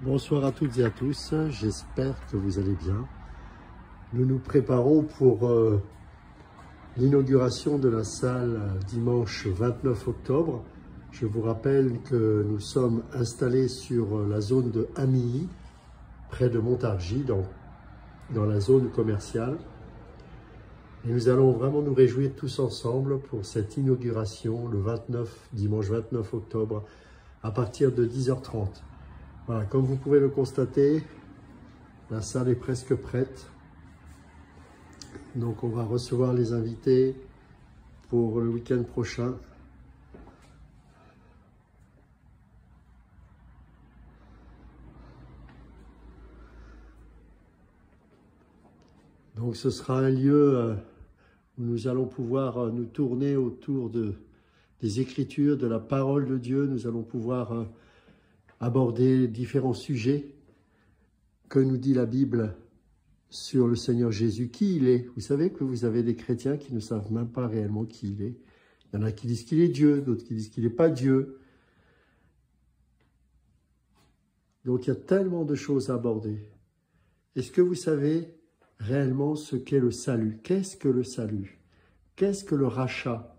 Bonsoir à toutes et à tous, j'espère que vous allez bien. Nous nous préparons pour l'inauguration de la salle dimanche 29 octobre. Je vous rappelle que nous sommes installés sur la zone de Amilly, près de Montargis, dans la zone commerciale. Et nous allons vraiment nous réjouir tous ensemble pour cette inauguration le dimanche 29 octobre à partir de 10h30. Voilà, comme vous pouvez le constater, la salle est presque prête. Donc on va recevoir les invités pour le week-end prochain. Donc ce sera un lieu où nous allons pouvoir nous tourner autour des Écritures, de la parole de Dieu. Nous allons pouvoir aborder différents sujets. Que nous dit la Bible sur le Seigneur Jésus, qui il est? Vous savez que vous avez des chrétiens qui ne savent même pas réellement qui il est. Il y en a qui disent qu'il est Dieu, d'autres qui disent qu'il n'est pas Dieu. Donc il y a tellement de choses à aborder. Est-ce que vous savez réellement ce qu'est le salut? Qu'est-ce que le salut? Qu'est-ce que le rachat?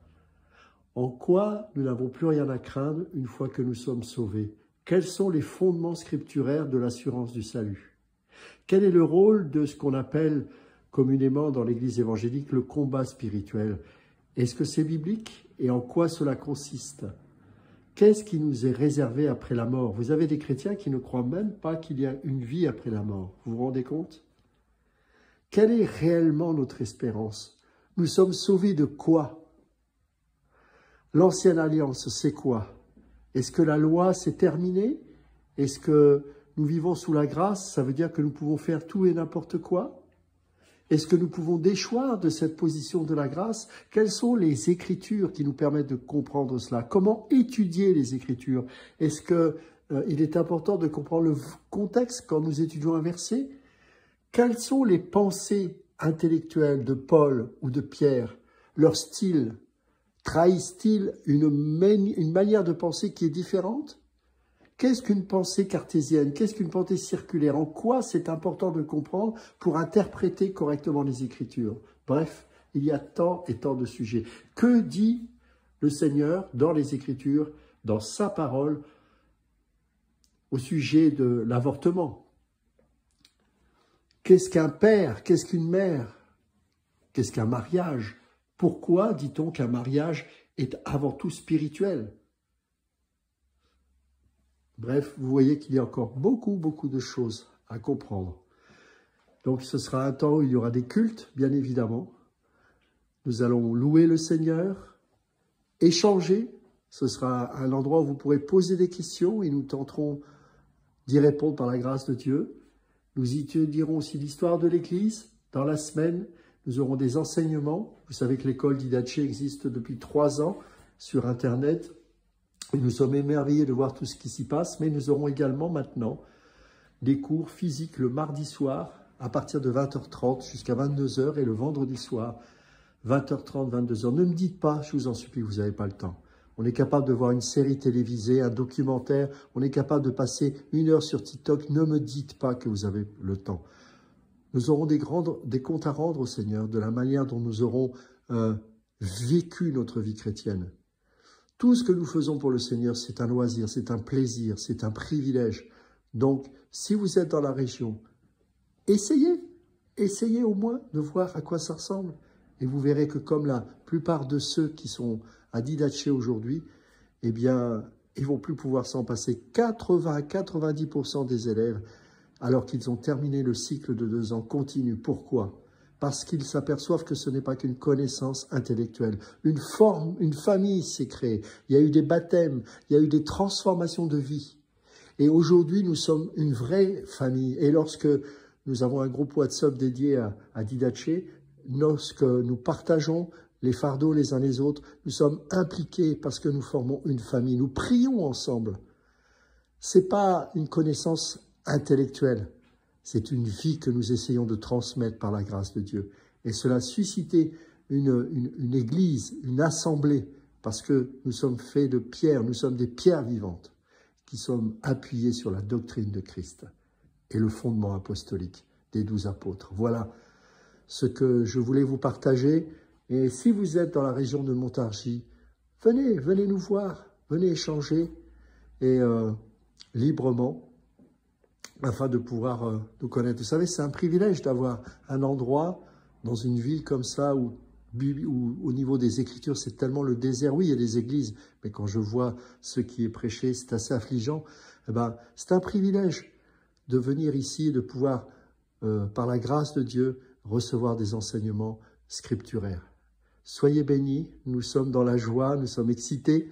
En quoi nous n'avons plus rien à craindre une fois que nous sommes sauvés? Quels sont les fondements scripturaires de l'assurance du salut? Quel est le rôle de ce qu'on appelle communément dans l'Église évangélique le combat spirituel? Est-ce que c'est biblique? Et en quoi cela consiste? Qu'est-ce qui nous est réservé après la mort? Vous avez des chrétiens qui ne croient même pas qu'il y a une vie après la mort. Vous vous rendez compte? Quelle est réellement notre espérance? Nous sommes sauvés de quoi? L'ancienne alliance, c'est quoi? Est-ce que la loi s'est terminée? Est-ce que nous vivons sous la grâce? Ça veut dire que nous pouvons faire tout et n'importe quoi? Est-ce que nous pouvons déchoir de cette position de la grâce? Quelles sont les Écritures qui nous permettent de comprendre cela? Comment étudier les Écritures? Est-ce qu'il est important de comprendre le contexte quand nous étudions un verset? Quelles sont les pensées intellectuelles de Paul ou de Pierre? Leur style? Trahissent-ils une manière de penser qui est différente? Qu'est-ce qu'une pensée cartésienne? Qu'est-ce qu'une pensée circulaire? En quoi c'est important de comprendre pour interpréter correctement les Écritures? Bref, il y a tant et tant de sujets. Que dit le Seigneur dans les Écritures, dans sa parole, au sujet de l'avortement? Qu'est-ce qu'un père? Qu'est-ce qu'une mère? Qu'est-ce qu'un mariage? Pourquoi dit-on qu'un mariage est avant tout spirituel? Bref, vous voyez qu'il y a encore beaucoup de choses à comprendre. Donc ce sera un temps où il y aura des cultes, bien évidemment. Nous allons louer le Seigneur, échanger. Ce sera un endroit où vous pourrez poser des questions et nous tenterons d'y répondre par la grâce de Dieu. Nous y étudierons aussi l'histoire de l'Église. Dans la semaine, nous aurons des enseignements. Vous savez que l'école d'Idache existe depuis 3 ans sur Internet. Et nous sommes émerveillés de voir tout ce qui s'y passe. Mais nous aurons également maintenant des cours physiques le mardi soir à partir de 20h30 jusqu'à 22h et le vendredi soir 20h30, 22h. Ne me dites pas, je vous en supplie, vous n'avez pas le temps. On est capable de voir une série télévisée, un documentaire. On est capable de passer 1 heure sur TikTok. Ne me dites pas que vous avez le temps. Nous aurons des comptes à rendre au Seigneur de la manière dont nous aurons vécu notre vie chrétienne. Tout ce que nous faisons pour le Seigneur, c'est un loisir, c'est un plaisir, c'est un privilège. Donc, si vous êtes dans la région, essayez au moins de voir à quoi ça ressemble. Et vous verrez que comme la plupart de ceux qui sont à Didache aujourd'hui, eh bien, ils vont plus pouvoir s'en passer. 80 à 90% des élèves, alors qu'ils ont terminé le cycle de 2 ans, continuent. Pourquoi? Parce qu'ils s'aperçoivent que ce n'est pas qu'une connaissance intellectuelle. Une famille s'est créée. Il y a eu des baptêmes, il y a eu des transformations de vie. Et aujourd'hui, nous sommes une vraie famille. Et lorsque nous avons un groupe WhatsApp dédié à Didache, lorsque nous partageons les fardeaux les uns les autres, nous sommes impliqués parce que nous formons une famille. Nous prions ensemble. Ce n'est pas une connaissance intellectuelle. C'est une vie que nous essayons de transmettre par la grâce de Dieu. Et cela a suscité une église, une assemblée, parce que nous sommes faits de pierres, nous sommes des pierres vivantes, qui sommes appuyés sur la doctrine de Christ et le fondement apostolique des 12 apôtres. Voilà ce que je voulais vous partager. Et si vous êtes dans la région de Montargis, venez nous voir, venez échanger et librement afin de pouvoir nous connaître. Vous savez, c'est un privilège d'avoir un endroit dans une ville comme ça où au niveau des Écritures, c'est tellement le désert. Oui, il y a des églises, mais quand je vois ce qui est prêché, c'est assez affligeant. Eh ben, c'est un privilège de venir ici et de pouvoir, par la grâce de Dieu, recevoir des enseignements scripturaires. Soyez bénis, nous sommes dans la joie, nous sommes excités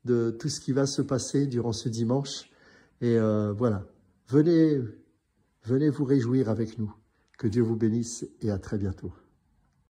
de tout ce qui va se passer durant ce dimanche. Et voilà, venez vous réjouir avec nous. Que Dieu vous bénisse et à très bientôt.